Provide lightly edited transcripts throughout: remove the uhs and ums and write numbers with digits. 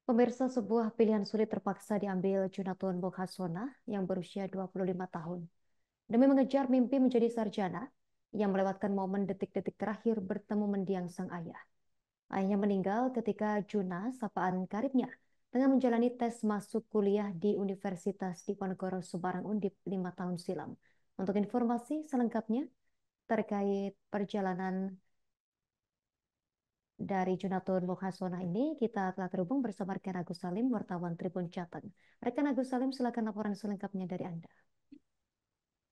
Pemirsa, sebuah pilihan sulit terpaksa diambil Junatun Boghasona yang berusia 25 tahun. Demi mengejar mimpi menjadi sarjana, yang melewatkan momen detik-detik terakhir bertemu mendiang sang ayah. Ayahnya meninggal ketika Juna, sapaan karibnya, tengah menjalani tes masuk kuliah di Universitas Diponegoro Semarang Undip 5 tahun silam. Untuk informasi selengkapnya terkait perjalanan dari Junatun Boghasona ini, kita telah terhubung bersama rekan Agus Salim, wartawan Tribun Jateng. Rekan Agus Salim, silakan laporan selengkapnya dari Anda.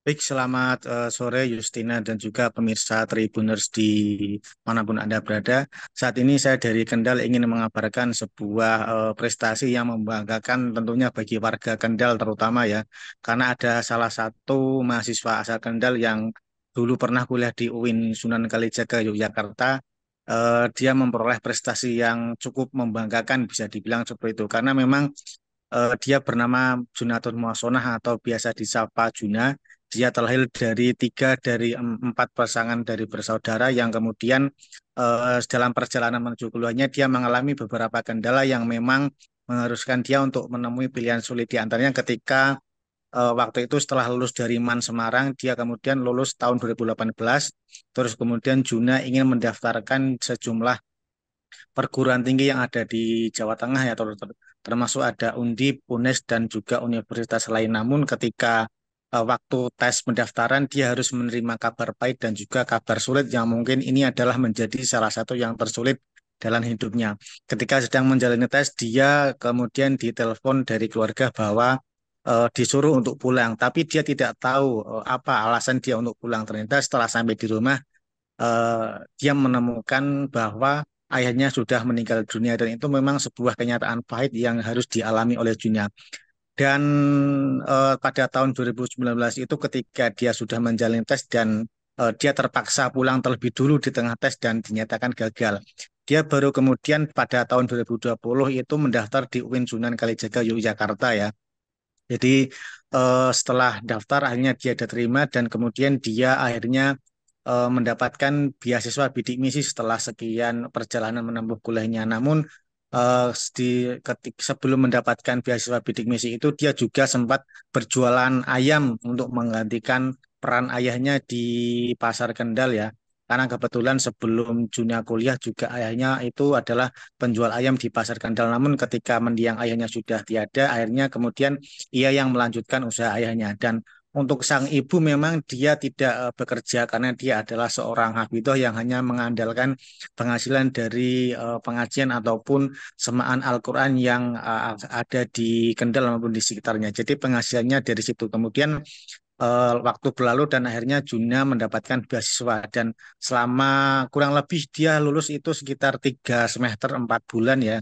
Baik, selamat sore Justina dan juga pemirsa Tribuners di manapun Anda berada. Saat ini saya dari Kendal ingin mengabarkan sebuah prestasi yang membanggakan tentunya bagi warga Kendal terutama ya. Karena ada salah satu mahasiswa asal Kendal yang dulu pernah kuliah di UIN Sunan Kalijaga Yogyakarta. Dia memperoleh prestasi yang cukup membanggakan bisa dibilang seperti itu. Karena memang dia bernama Junatun Moasonah atau biasa disapa Juna. Dia terlahir dari empat pasangan dari bersaudara yang kemudian dalam perjalanan menuju keluarnya dia mengalami beberapa kendala yang memang mengharuskan dia untuk menemui pilihan sulit di antaranya ketika waktu itu setelah lulus dari MAN Semarang, dia kemudian lulus tahun 2018, terus kemudian Juna ingin mendaftarkan sejumlah perguruan tinggi yang ada di Jawa Tengah ya termasuk ada Undip, UNES dan juga universitas lain. Namun ketika waktu tes pendaftaran dia harus menerima kabar pahit dan juga kabar sulit yang mungkin ini adalah menjadi salah satu yang tersulit dalam hidupnya. Ketika sedang menjalani tes dia kemudian ditelepon dari keluarga bahwa disuruh untuk pulang, tapi dia tidak tahu apa alasan dia untuk pulang. Ternyata setelah sampai di rumah dia menemukan bahwa ayahnya sudah meninggal dunia dan itu memang sebuah kenyataan pahit yang harus dialami oleh Junia. Dan pada tahun 2019 itu ketika dia sudah menjalani tes dan dia terpaksa pulang terlebih dulu di tengah tes dan dinyatakan gagal. Dia baru kemudian pada tahun 2020 itu mendaftar di UIN Sunan Kalijaga Yogyakarta ya. Jadi setelah daftar akhirnya dia diterima dan kemudian dia akhirnya mendapatkan beasiswa bidik misi setelah sekian perjalanan menempuh kuliahnya. Namun di sebelum mendapatkan beasiswa bidik misi itu dia juga sempat berjualan ayam untuk menggantikan peran ayahnya di pasar Kendal ya. Karena kebetulan sebelum Junia kuliah juga ayahnya itu adalah penjual ayam di pasar Kendal. Namun ketika mendiang ayahnya sudah tiada, akhirnya kemudian ia yang melanjutkan usaha ayahnya. Dan untuk sang ibu memang dia tidak bekerja karena dia adalah seorang hafidhah yang hanya mengandalkan penghasilan dari pengajian ataupun semaan Al-Quran yang ada di Kendal maupun di sekitarnya. Jadi penghasilannya dari situ. Kemudian waktu berlalu dan akhirnya Juna mendapatkan beasiswa dan selama kurang lebih dia lulus itu sekitar 3 semester 4 bulan ya.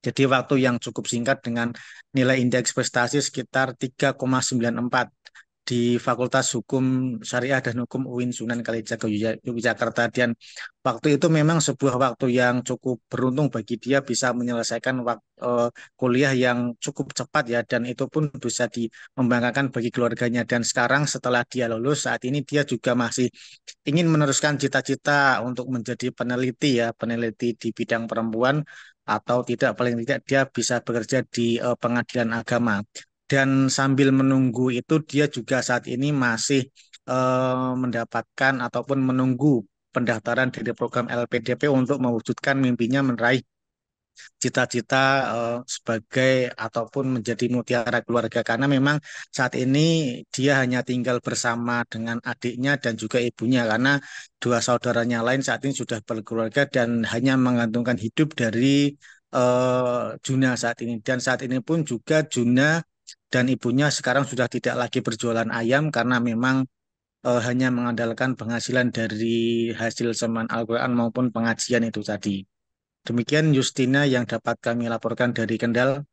Jadi waktu yang cukup singkat dengan nilai indeks prestasi sekitar 3,94 di Fakultas Hukum Syariah dan Hukum UIN Sunan Kalijaga Yogyakarta. Dan waktu itu memang sebuah waktu yang cukup beruntung bagi dia bisa menyelesaikan kuliah yang cukup cepat ya dan itu pun bisa membanggakan bagi keluarganya. Dan sekarang setelah dia lulus saat ini dia juga masih ingin meneruskan cita-cita untuk menjadi peneliti ya, peneliti di bidang perempuan atau tidak paling tidak dia bisa bekerja di pengadilan agama. Dan sambil menunggu itu dia juga saat ini masih mendapatkan ataupun menunggu pendaftaran dari program LPDP untuk mewujudkan mimpinya meraih cita-cita sebagai ataupun menjadi mutiara keluarga karena memang saat ini dia hanya tinggal bersama dengan adiknya dan juga ibunya karena dua saudaranya lain saat ini sudah berkeluarga dan hanya menggantungkan hidup dari Juna saat ini dan saat ini pun juga Juna dan ibunya sekarang sudah tidak lagi berjualan ayam karena memang hanya mengandalkan penghasilan dari hasil seman Al-Quran maupun pengajian itu tadi. Demikian Justina yang dapat kami laporkan dari Kendal.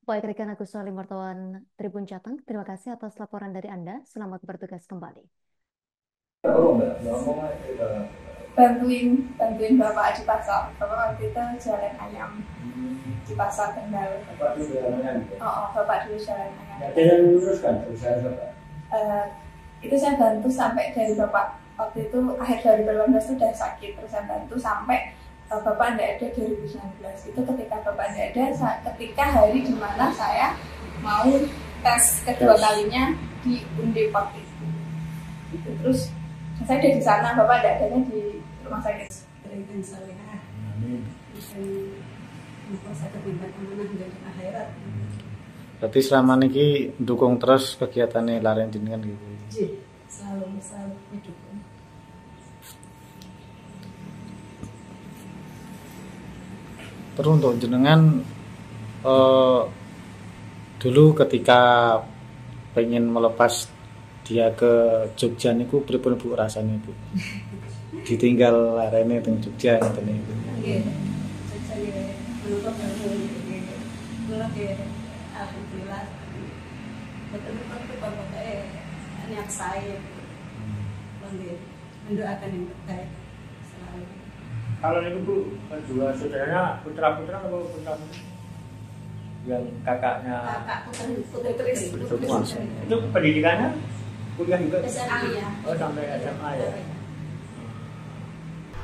Baik, rekan Agus Salim, wartawan Tribun Jateng. Terima kasih atas laporan dari Anda. Selamat bertugas kembali. bantuin bantuin bapak di pasar. Bapak waktu itu jualan ayam di pasar Kendal. Bapak dulu jualan ayam? Oh, bapak dulu jualan ayam. Nah, dia meneruskan usaha bapak? Itu saya bantu sampai dari bapak waktu itu akhir 2018 itu udah sakit, terus saya bantu sampai Bapak tidak ada 2019. Itu ketika Bapak tidak ada, ketika hari di mana saya mau tes kedua kalinya di Undip waktu itu. Terus saya ada di sana, Bapak tidak adanya di rumah sakit. Berikan salihah. Saya kepimpin amanah dari akhirat. Berarti selama ini dukung terus kegiatannya larian jenengan gitu. Selalu didukung. Terus untuk jenengan dulu ketika pengen melepas dia ke Jogja niku pripun Bu rasanya Bu? Ditinggal larene teng Jogja ngoten niku. Nggih. Saya menutup alhamdulillah. Betul-betul Bapak niat saya. Mendoakan yang terbaik selalu. Kalau itu Bu, kedua saudaranya putra-putra atau putra-putri? Yang kakaknya Putri. semua. Itu pendidikannya kuliah juga? SMA ya. Oh, sampai SMA ya.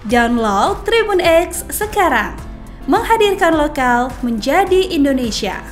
Download Tribun X sekarang. Menghadirkan lokal menjadi Indonesia.